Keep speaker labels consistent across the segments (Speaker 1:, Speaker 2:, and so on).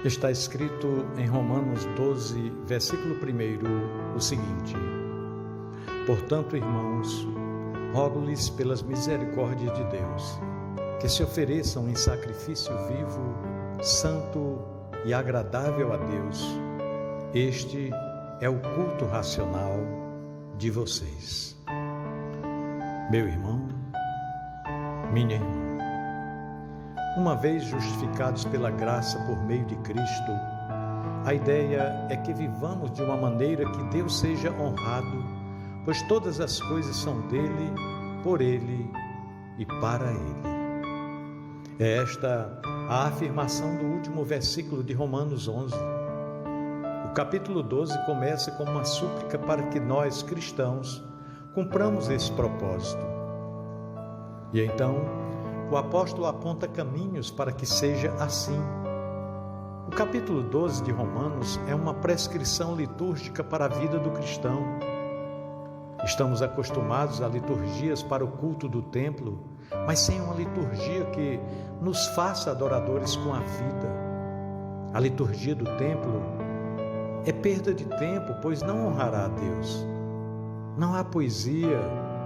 Speaker 1: Está escrito em Romanos 12, versículo 1, o seguinte: Portanto, irmãos, rogo-lhes pelas misericórdias de Deus, que se ofereçam em sacrifício vivo, santo e agradável a Deus. Este é o culto racional de vocês. Meu irmão, minha irmã, uma vez justificados pela graça por meio de Cristo, a ideia é que vivamos de uma maneira que Deus seja honrado, pois todas as coisas são dele, por ele e para ele. É esta a afirmação do último versículo de Romanos 11. O capítulo 12 começa com uma súplica para que nós, cristãos, cumpramos esse propósito. E então, o apóstolo aponta caminhos para que seja assim. O capítulo 12 de Romanos é uma prescrição litúrgica para a vida do cristão. Estamos acostumados a liturgias para o culto do templo, mas sem uma liturgia que nos faça adoradores com a vida. A liturgia do templo é perda de tempo, pois não honrará a Deus. Não há poesia,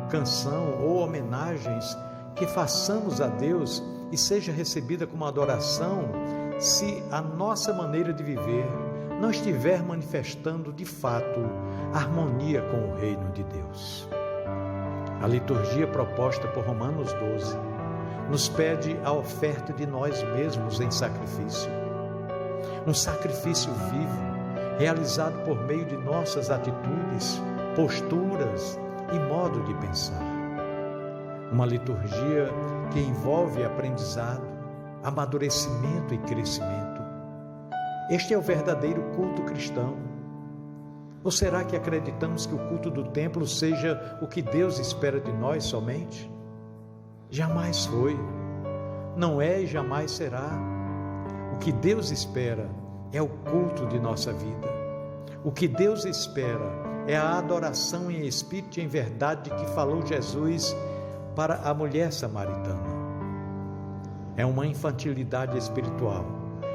Speaker 1: canção ou homenagens que façamos a Deus e seja recebida como adoração se a nossa maneira de viver não estiver manifestando de fato harmonia com o reino de Deus. A liturgia proposta por Romanos 12 nos pede a oferta de nós mesmos em sacrifício. Um sacrifício vivo, realizado por meio de nossas atitudes, posturas e modo de pensar. Uma liturgia que envolve aprendizado, amadurecimento e crescimento. Este é o verdadeiro culto cristão. Ou será que acreditamos que o culto do templo seja o que Deus espera de nós somente? Jamais foi, não é e jamais será. O que Deus espera é o culto de nossa vida. O que Deus espera é a adoração em espírito e em verdade de que falou Jesus para a mulher samaritana. É uma infantilidade espiritual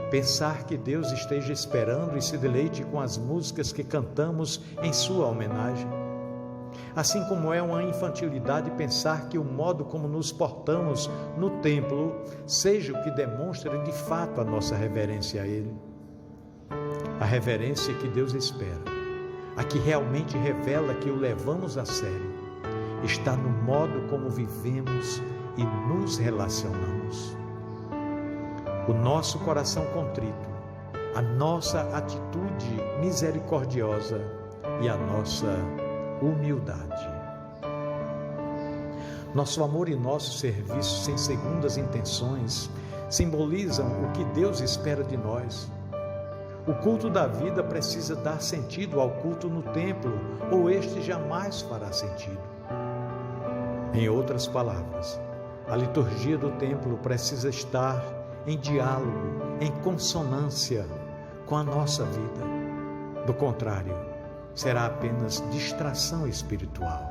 Speaker 1: pensar que Deus esteja esperando e se deleite com as músicas que cantamos em sua homenagem. Assim como é uma infantilidade pensar que o modo como nos portamos no templo seja o que demonstra de fato a nossa reverência a Ele. A reverência que Deus espera, a que realmente revela que o levamos a sério, está no modo como vivemos e nos relacionamos. O nosso coração contrito, a nossa atitude misericordiosa e a nossa humildade. Nosso amor e nosso serviço sem segundas intenções simbolizam o que Deus espera de nós. O culto da vida precisa dar sentido ao culto no templo, ou este jamais fará sentido. Em outras palavras, a liturgia do templo precisa estar em diálogo, em consonância com a nossa vida. Do contrário, será apenas distração espiritual.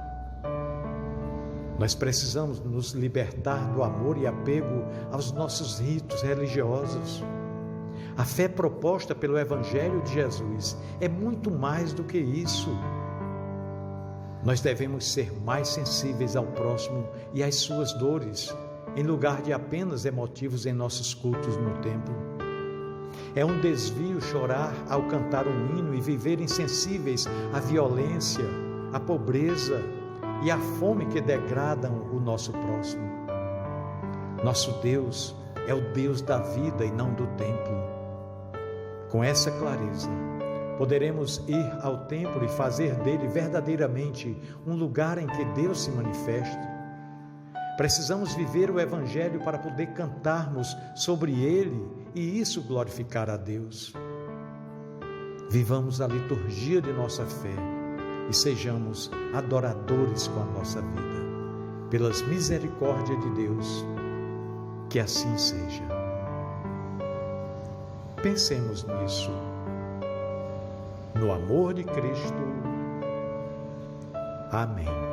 Speaker 1: Nós precisamos nos libertar do amor e apego aos nossos ritos religiosos. A fé proposta pelo Evangelho de Jesus é muito mais do que isso. Nós devemos ser mais sensíveis ao próximo e às suas dores, em lugar de apenas emotivos em nossos cultos no templo. É um desvio chorar ao cantar um hino e viver insensíveis à violência, à pobreza e à fome que degradam o nosso próximo. Nosso Deus é o Deus da vida e não do templo. Com essa clareza, poderemos ir ao templo e fazer dele verdadeiramente um lugar em que Deus se manifeste. Precisamos viver o Evangelho para poder cantarmos sobre ele e isso glorificar a Deus. Vivamos a liturgia de nossa fé e sejamos adoradores com a nossa vida. Pelas misericórdias de Deus, que assim seja. Pensemos nisso. No amor de Cristo. Amém.